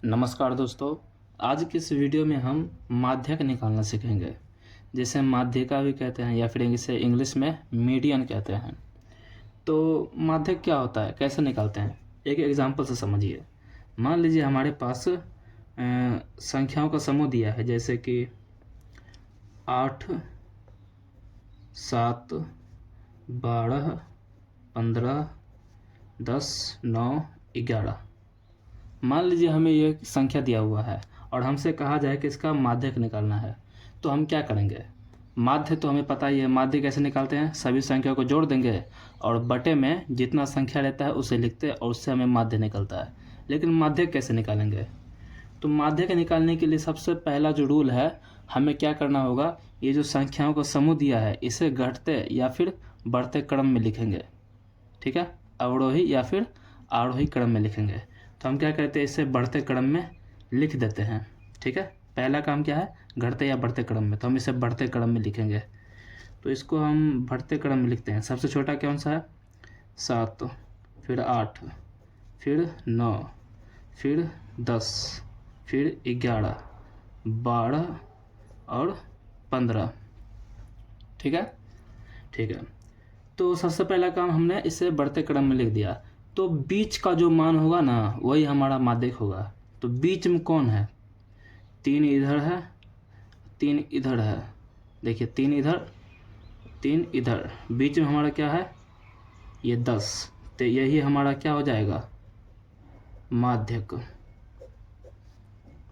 नमस्कार दोस्तों। आज की इस वीडियो में हम माध्यक निकालना सीखेंगे, जिसे माध्यिका भी कहते हैं या फिर इसे इंग्लिश में मीडियन कहते हैं। तो माध्यक क्या होता है, कैसे निकालते हैं, एक एग्जांपल से समझिए। मान लीजिए हमारे पास संख्याओं का समूह दिया है, जैसे कि 8, 7, 12, 15, 10, 9, 11। मान लीजिए हमें ये संख्या दिया हुआ है और हमसे कहा जाए कि इसका माध्यक निकालना है, तो हम क्या करेंगे। माध्य तो हमें पता ही है, माध्य कैसे निकालते हैं, सभी संख्या को जोड़ देंगे और बटे में जितना संख्या रहता है उसे लिखते हैं और उससे हमें माध्य निकलता है। लेकिन माध्यक कैसे निकालेंगे, तो माध्यक निकालने के लिए सबसे पहला जो रूल है, हमें क्या करना होगा, ये जो संख्याओं का समूह दिया है इसे घटते या फिर बढ़ते क्रम में लिखेंगे। ठीक है, अवरोही या फिर आरोही क्रम में लिखेंगे। तो हम क्या करते हैं, इसे बढ़ते क्रम में लिख देते हैं। ठीक है, पहला काम क्या है, घटते या बढ़ते क्रम में, तो हम इसे बढ़ते क्रम में लिखेंगे। तो इसको हम बढ़ते क्रम में लिखते हैं। सबसे छोटा कौन सा है, 7, फिर 8, फिर 9, फिर 10, फिर 11, 12 और 15। ठीक है, ठीक है। तो सबसे पहला काम हमने इसे बढ़ते क्रम में लिख दिया। तो बीच का जो मान होगा ना, वही हमारा माध्यक होगा। तो बीच में कौन है, 3 इधर है, 3 इधर है। देखिए 3 इधर, 3 इधर, बीच में हमारा क्या है, ये 10। तो यही हमारा क्या हो जाएगा, माध्यक।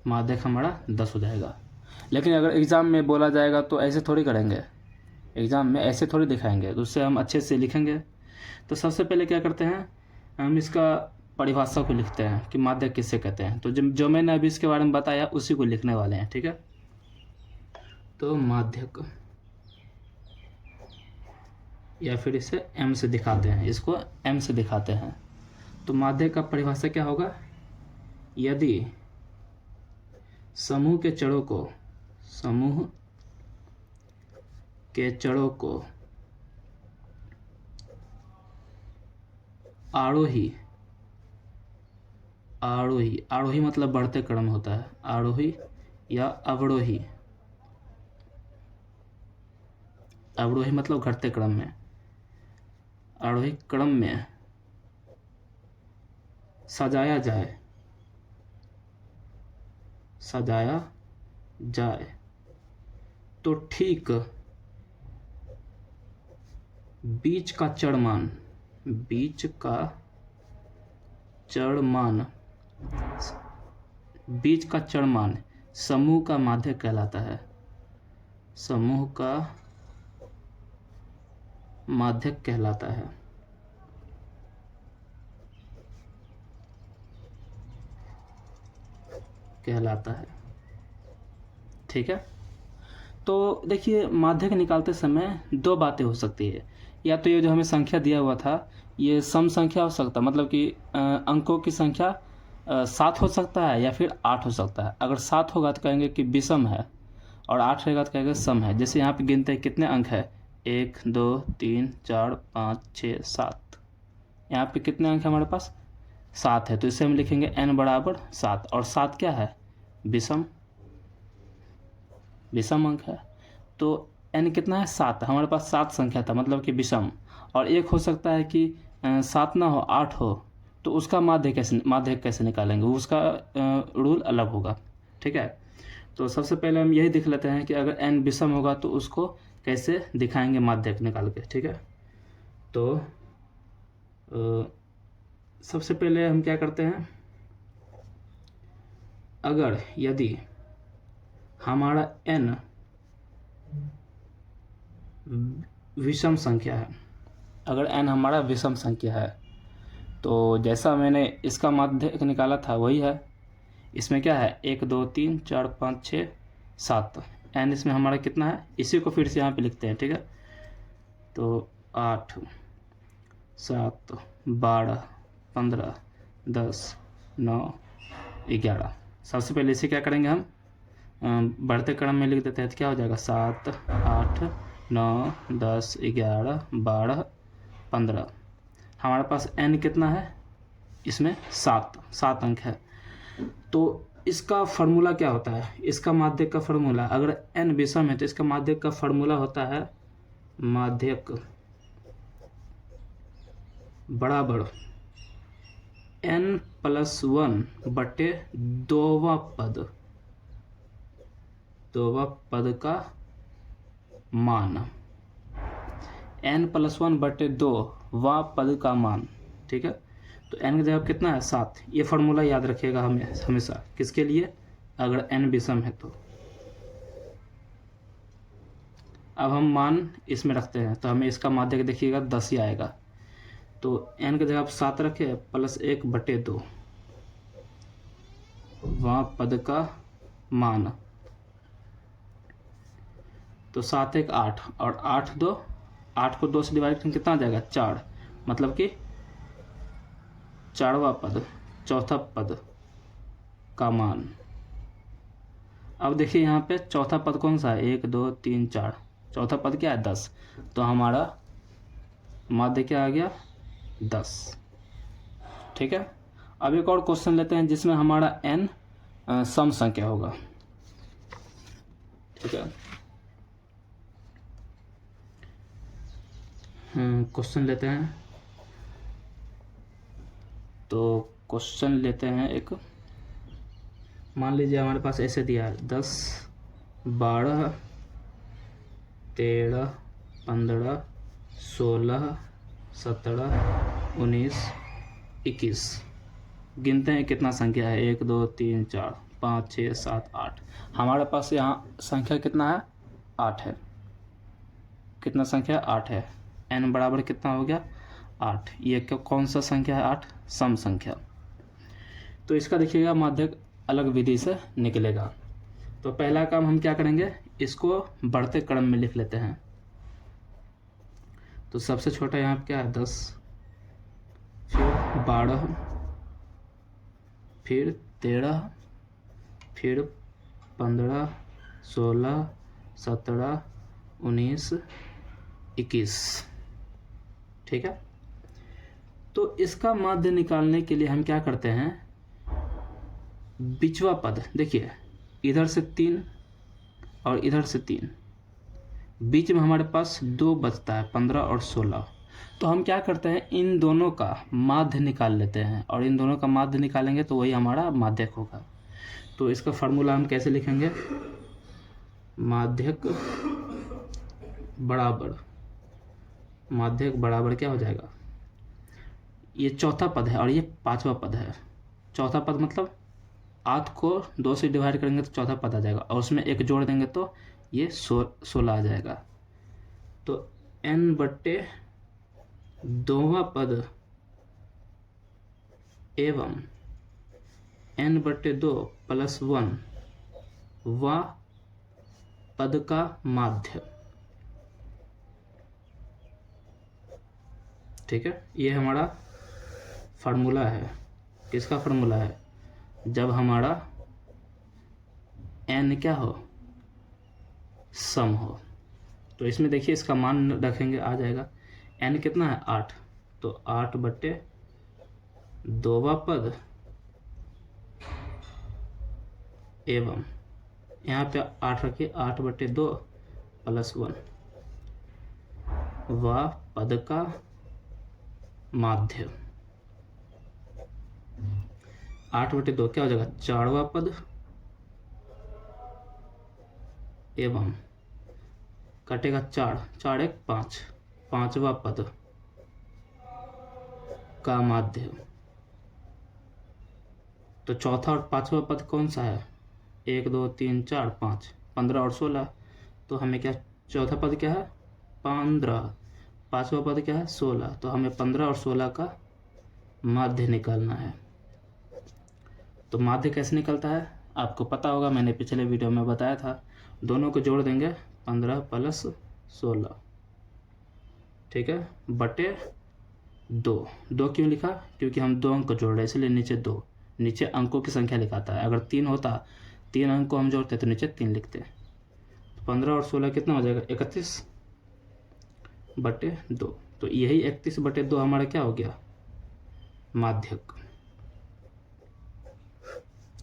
माध्यक हमारा 10 हो जाएगा। लेकिन अगर एग्ज़ाम में बोला जाएगा तो ऐसे थोड़ी करेंगे, एग्ज़ाम में ऐसे थोड़ी दिखाएंगे, तो उससे हम अच्छे से लिखेंगे। तो सबसे पहले क्या करते हैं, हम इसका परिभाषा को लिखते हैं कि माध्यक किससे कहते हैं। तो जो मैंने अभी इसके बारे में बताया उसी को लिखने वाले हैं। ठीक है, तो माध्यक, या फिर इसे एम से दिखाते हैं, इसको एम से दिखाते हैं। तो माध्यक का परिभाषा क्या होगा, यदि समूह के चरों को आरोही मतलब बढ़ते क्रम होता है, आरोही या अवरोही मतलब घटते क्रम में, आरोही क्रम में सजाया जाए तो ठीक बीच का चरमान समूह का माध्यक कहलाता है। समूह का माध्यक कहलाता है। ठीक है, तो देखिए माध्यक निकालते समय दो बातें हो सकती है। या तो ये जो हमें संख्या दिया हुआ था ये सम संख्या हो सकता है, मतलब कि अंकों की संख्या 7 हो सकता है या फिर 8 हो सकता है। अगर 7 होगा तो कहेंगे कि विषम है, और 8 रहेगा तो कहेंगे सम है। जैसे यहाँ पे गिनते हैं कितने अंक है, 1 2 3 4 5 6 7। यहाँ पे कितने अंक है हमारे पास, 7 है। तो इसे हम लिखेंगे n बराबर 7, और 7 क्या है, विषम अंक है। तो n कितना है, 7। हमारे पास 7 संख्या था, मतलब कि विषम। और एक हो सकता है कि 7 ना हो, 8 हो, तो उसका माध्यक कैसे निकालेंगे, उसका रूल अलग होगा। ठीक है, तो सबसे पहले हम यही देख लेते हैं कि अगर n विषम होगा तो उसको कैसे दिखाएंगे माध्यक निकाल के। ठीक है, तो सबसे पहले हम क्या करते हैं, अगर यदि हमारा n विषम संख्या है, अगर n हमारा विषम संख्या है, तो जैसा मैंने इसका माध्यक निकाला था वही है। इसमें क्या है, 1 2 3 4 5 6 7, n इसमें हमारा कितना है, इसी को फिर से यहाँ पे लिखते हैं। ठीक है, तो 8 7 12 15 10 9 11। सबसे पहले इसे क्या करेंगे, हम बढ़ते क्रम में लिख देते हैं। तो क्या हो जाएगा, 7 8 9 10 11 12 15। हमारे पास n कितना है, इसमें 7 अंक है। तो इसका फार्मूला क्या होता है, इसका माध्यक का फार्मूला, अगर n विषम है तो इसका माध्यक का फार्मूला होता है माध्यक बराबर n+1 बटे दोवा पद का मान, n+1 बटे 2 वा पद का मान। ठीक है, तो n की जगह कितना है 7। ये फार्मूला याद रखिएगा हमेशा, किसके लिए, अगर n विषम है तो। अब हम मान इसमें रखते हैं तो हमें इसका माध्यक देखिएगा 10 ही आएगा। तो n की जगह आप 7 रखे +1 बटे 2 वहाँ पद का मान, तो 7 1 8 और 8 को 2 से डिवाइड करें कितना आ जाएगा 4, मतलब कि 4वां पद, चौथा पद का मान। अब देखिए यहाँ पे चौथा पद कौन सा है, 1 2 3 4, चौथा पद क्या है 10, तो हमारा माध्य क्या आ गया 10। ठीक है, अब एक और क्वेश्चन लेते हैं जिसमें हमारा n सम संख्या होगा। ठीक है, क्वेश्चन लेते हैं, तो क्वेश्चन लेते हैं एक, मान लीजिए हमारे पास ऐसे दिया है 10 12 13 15 16 17 19 21। गिनते हैं कितना संख्या है, 1 2 3 4 5 6 7 8। हमारे पास यहाँ संख्या कितना है 8 है। कितना संख्या 8 है, n बराबर कितना हो गया 8। ये कौन सा संख्या है 8, सम संख्या। तो इसका देखिएगा माध्यक अलग विधि से निकलेगा। तो पहला काम हम क्या करेंगे, इसको बढ़ते क्रम में लिख लेते हैं। तो सबसे छोटा यहाँ पे क्या है 10, फिर 12, फिर 13, फिर 15 16 17 19 21। ठीक है, तो इसका माध्य निकालने के लिए हम क्या करते हैं, बिचवा पद देखिए, इधर से 3 और इधर से 3, बीच में हमारे पास 2 बचता है 15 और 16। तो हम क्या करते हैं, इन दोनों का माध्य निकाल लेते हैं, और इन दोनों का माध्य निकालेंगे तो वही हमारा माध्यक होगा। तो इसका फार्मूला हम कैसे लिखेंगे, माध्यक बराबर क्या हो जाएगा, ये चौथा पद है और ये 5वां पद है। चौथा पद मतलब 8 को 2 से डिवाइड करेंगे तो चौथा पद आ जाएगा, और उसमें 1 जोड़ देंगे तो ये 16 आ जाएगा। तो n बटे 2वां पद एवं n बटे 2 +1 वा पद का माध्य। ठीक है, ये हमारा फार्मूला है। किसका फार्मूला है, जब हमारा n क्या हो, सम हो। तो इसमें देखिए इसका मान रखेंगे, आ जाएगा n कितना है 8, तो 8 बटे 2वां पद एवं यहाँ पे 8 रखिए, 8 बटे 2 +1 वा पद का माध्य। 8 बटे 2 क्या हो जाएगा 4वां पद एवं कटेगा 4, 4 1 5, 5वां पद का माध्य। तो चौथा और 5वां पद कौन सा है, 1 2 3 4 5, 15 और 16। तो हमें क्या, चौथा पद क्या है 15, 5वां पद क्या है 16। तो हमें 15 और 16 का माध्य निकालना है। तो माध्य कैसे निकलता है आपको पता होगा, मैंने पिछले वीडियो में बताया था। दोनों को जोड़ देंगे 15 + 16, ठीक है, बटे 2 क्यों लिखा, क्योंकि हम 2 अंक को जोड़ रहे हैं इसलिए नीचे 2, नीचे अंकों की संख्या लिखाता है। अगर 3 होता, 3 अंक को हम जोड़ते तो नीचे 3 लिखते। 15 और 16 कितना हो जाएगा 31 बटे 2। तो यही 31 बटे 2 हमारा क्या हो गया माध्यक।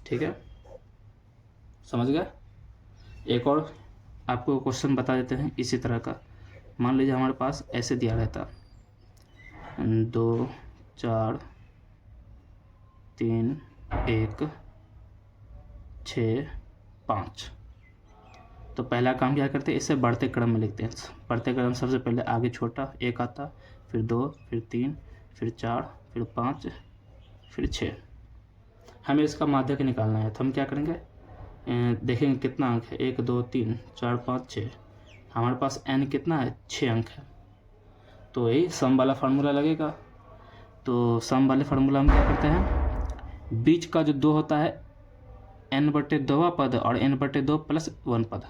ठीक है, समझ गए। एक और आपको क्वेश्चन बता देते हैं इसी तरह का। मान लीजिए हमारे पास ऐसे दिया रहता 2 4 3 1 6 5। तो पहला काम क्या करते हैं, इसे बढ़ते क्रम में लिखते हैं। बढ़ते क्रम सबसे पहले आगे छोटा 1 आता, फिर 2, फिर 3, फिर 4, फिर 5, फिर 6। हमें इसका माध्यक निकालना है, तो हम क्या करेंगे, देखेंगे कितना अंक है, 1 2 3 4 5 6। हमारे पास n कितना है, 6 अंक है। तो यही सम वाला फार्मूला लगेगा। तो सम वाले फार्मूला हम क्या करते हैं, बीच का जो 2 होता है n/2 पद और n/2 + 1 पद।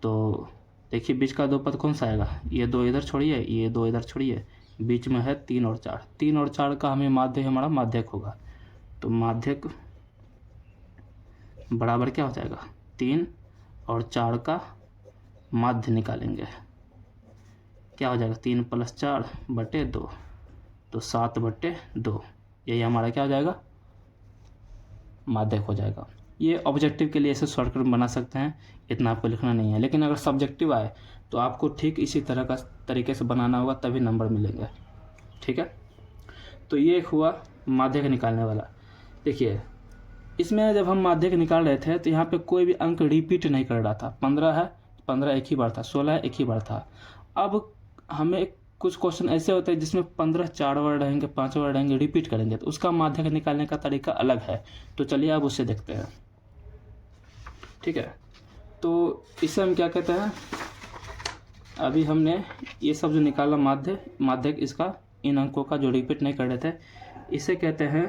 तो देखिए बीच का 2 पद कौन सा आएगा, ये 2 इधर छोड़िए, ये 2 इधर छोड़िए, बीच में है 3 और 4। 3 और 4 का हमें माध्यक, हमारा माध्यक होगा। तो माध्यक बराबर क्या हो जाएगा, 3 और 4 का माध्य निकालेंगे, क्या हो जाएगा, 3 + 4/2, तो 7/2। यही हमारा क्या हो जाएगा, माध्यक हो जाएगा। ये ऑब्जेक्टिव के लिए ऐसे शॉर्टकट बना सकते हैं, इतना आपको लिखना नहीं है। लेकिन अगर सब्जेक्टिव आए तो आपको ठीक इसी तरह का तरीके से बनाना होगा, तभी नंबर मिलेंगे। ठीक है, तो ये एक हुआ माध्यक निकालने वाला। देखिए इसमें जब हम माध्यक निकाल रहे थे तो यहाँ पे कोई भी अंक रिपीट नहीं कर रहा था। 15 है, 15 एक ही बार था, 16 एक ही बार था। अब हमें कुछ क्वेश्चन ऐसे होते हैं जिसमें 15 4 बार रहेंगे, 5 बार रहेंगे, रिपीट करेंगे, तो उसका माध्यक निकालने का तरीका अलग है। तो चलिए अब उससे देखते हैं। ठीक है, तो इसे हम क्या कहते हैं, अभी हमने ये सब जो निकाला माध्यक इसका, इन अंकों का जो रिपीट नहीं कर रहे थे, इसे कहते हैं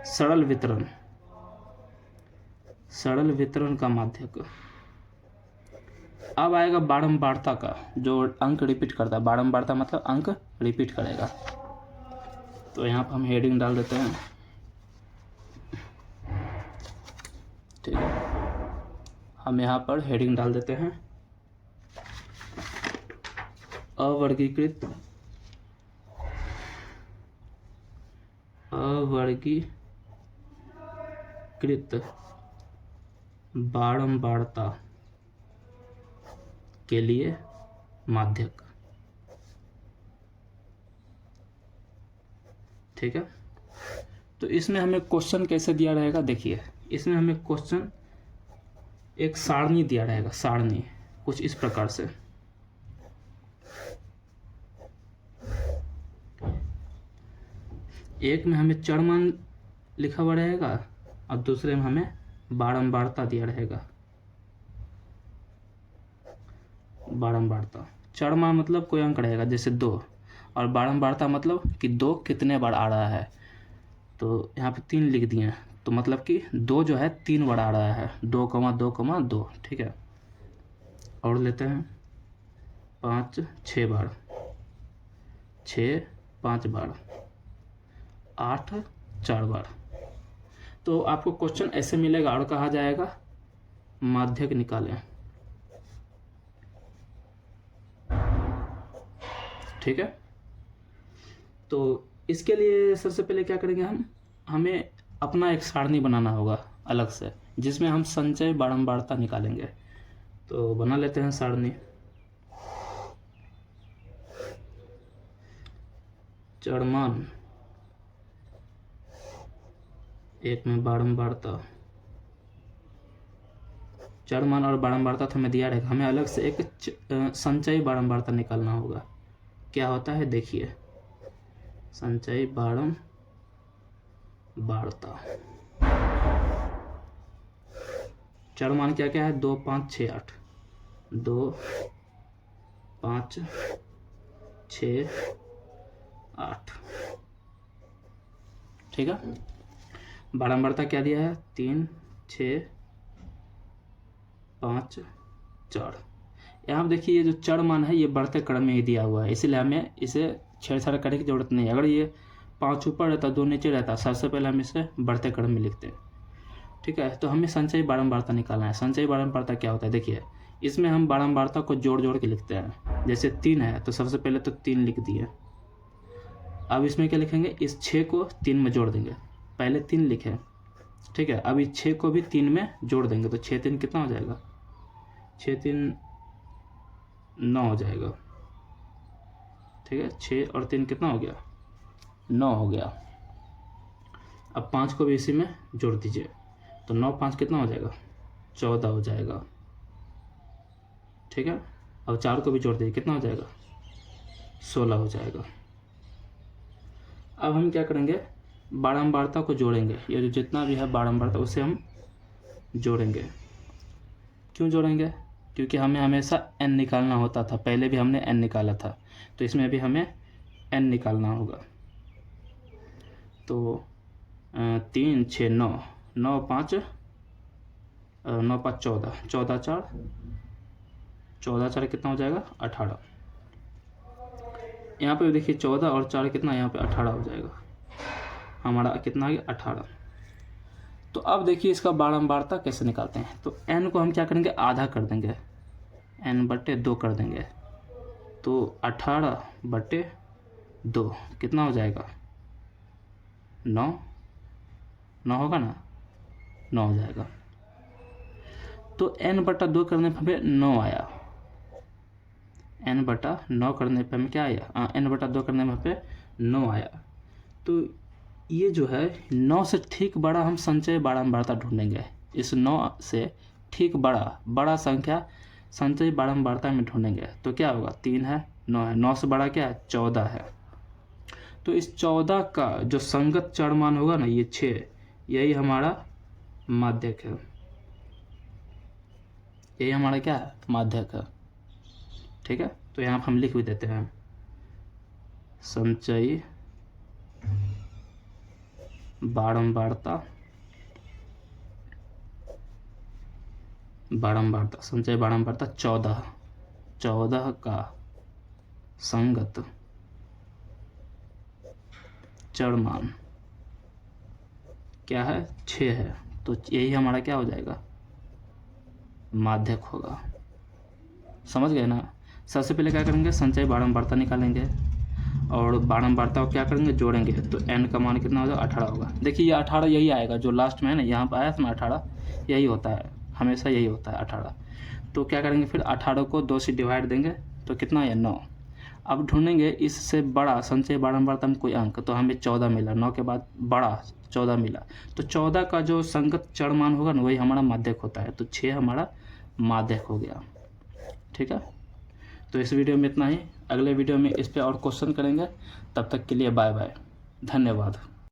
सरल वितरण। सरल वितरण का माध्यक। अब आएगा बारंबारता का, जो अंक रिपीट करता है। बारंबारता मतलब अंक रिपीट करेगा। तो यहाँ पर हम हेडिंग डाल देते हैं। ठीक है, हम यहाँ पर हेडिंग डाल देते हैं, अवर्गीकृत बारंबारता के लिए माध्यक। ठीक है, तो इसमें हमें क्वेश्चन कैसे दिया रहेगा, देखिए इसमें हमें क्वेश्चन एक सारणी दिया रहेगा, सारणी कुछ इस प्रकार से। एक में हमें चर मान लिखा हुआ रहेगा और दूसरे में हमें बारंबारता दिया रहेगा। बारंबारता, चर मान मतलब कोई अंक रहेगा जैसे 2, और बारंबारता मतलब कि 2 कितने बार आ रहा है। तो यहाँ पे 3 लिख दिए, तो मतलब कि 2 जो है 3 बार आ रहा है, 2,2,2। ठीक है, और लेते हैं 5 6 बार, 6 5 बार, 8 4 बार। तो आपको क्वेश्चन ऐसे मिलेगा और कहा जाएगा माध्यक निकालें। ठीक है, तो इसके लिए सबसे पहले क्या करेंगे, हमें अपना एक सारणी बनाना होगा अलग से, जिसमें हम संचय बारंबारता निकालेंगे। तो बना लेते हैं सारणी। चरमान, एक में बारंबारता। चरमान और बारंबारता तो हमें दिया रहेगा, हमें अलग से एक संचयी बारंबारता निकालना होगा। क्या होता है देखिए, संचयी बारंबारता। चरमान क्या क्या है, 2 5 6 8, 2 5 6 8। ठीक है, बारंबारता क्या दिया है, 3 6 5 4। यहाँ देखिए ये जो चर मान है ये बढ़ते क्रम में ही दिया हुआ है, इसलिए हमें इसे छेड़छाड़ करने की जरूरत नहीं है। अगर ये 5 ऊपर रहता 2 नीचे रहता, सबसे पहले हम इसे बढ़ते क्रम में लिखते हैं। ठीक है, तो हमें संचयी बारंबारता निकालना है। संचयी बारंबारता क्या होता है, देखिए इसमें हम बारंबारता को जोड़ जोड़ के लिखते हैं। जैसे 3 है तो सबसे पहले तो 3 लिख दिए। अब इसमें क्या लिखेंगे, इस 6 को 3 में जोड़ देंगे। पहले 3 लिखे, ठीक है। अब इस 6 को भी 3 में जोड़ देंगे तो 6 3 कितना हो जाएगा, 6 3 9 हो जाएगा। ठीक है, 6 और 3 कितना हो गया, 9 हो गया। अब 5 को भी इसी में जोड़ दीजिए तो 9 5 कितना हो जाएगा, 14 हो जाएगा। ठीक है, अब 4 को भी जोड़ दीजिए कितना हो जाएगा, 16 हो जाएगा। अब हम क्या करेंगे, बारंबारता को जोड़ेंगे, ये जो जितना भी है बारंबारता उसे हम जोड़ेंगे। क्यों जोड़ेंगे, क्योंकि हमें हमेशा n निकालना होता था, पहले भी हमने n निकाला था, तो इसमें भी हमें n निकालना होगा। तो 3 6 9 9 5 9 5 14 14 4 कितना हो जाएगा, 18। यहाँ पे देखिए 14 और 4 कितना, यहाँ पे 18 हो जाएगा। हमारा कितना आ गया, 18। तो अब देखिए इसका बारंबारता कैसे निकालते हैं। तो n को हम क्या करेंगे, आधा कर देंगे, n/2 कर देंगे। तो 18/2 कितना हो जाएगा, 9 9 होगा ना, 9 हो जाएगा। तो n/2 करने पर हमें 9 आया, n/9 करने पर हमें क्या आया, n/2 करने में पे 9 आया। तो ये जो है 9 से ठीक बड़ा हम संचय बारंबारता ढूंढेंगे। इस 9 से ठीक बड़ा संख्या संचय बारंबारता में ढूंढेंगे। तो क्या होगा, 3 है, 9 है, 9 से बड़ा क्या है, 14 है। तो इस 14 का जो संगत चरमान होगा ना, ये 6, यही हमारा माध्यक है, यही हमारा क्या है, माध्यक है। ठीक है, तो यहाँ हम लिख भी देते हैं, संचयी बारंबारता संचय बारंबारता 14 का संगत चरमान क्या है, 6 है। तो यही हमारा क्या हो जाएगा, माध्यक होगा। समझ गए ना। सबसे पहले क्या करेंगे, संचय बारंबारता निकालेंगे और बारंबारता को क्या करेंगे, जोड़ेंगे। तो n का मान कितना होगा, 18 होगा। देखिए ये 18 यही आएगा, जो लास्ट में है ना, यहाँ पर आया था ना 18, यही होता है, हमेशा यही होता है 18। तो क्या करेंगे, फिर 18 को 2 से डिवाइड देंगे तो कितना है, 9। अब ढूंढेंगे इससे बड़ा संचय बारंबारता में कोई अंक, तो हमें 14 मिला, 9 के बाद बड़ा 14 मिला। तो 14 का जो संगत चरमान होगा ना, वही हमारा माध्यक होता है। तो 6 हमारा माध्यक हो गया। ठीक है, तो इस वीडियो में इतना ही। अगले वीडियो में इस पर और क्वेश्चन करेंगे। तब तक के लिए बाय बाय, धन्यवाद।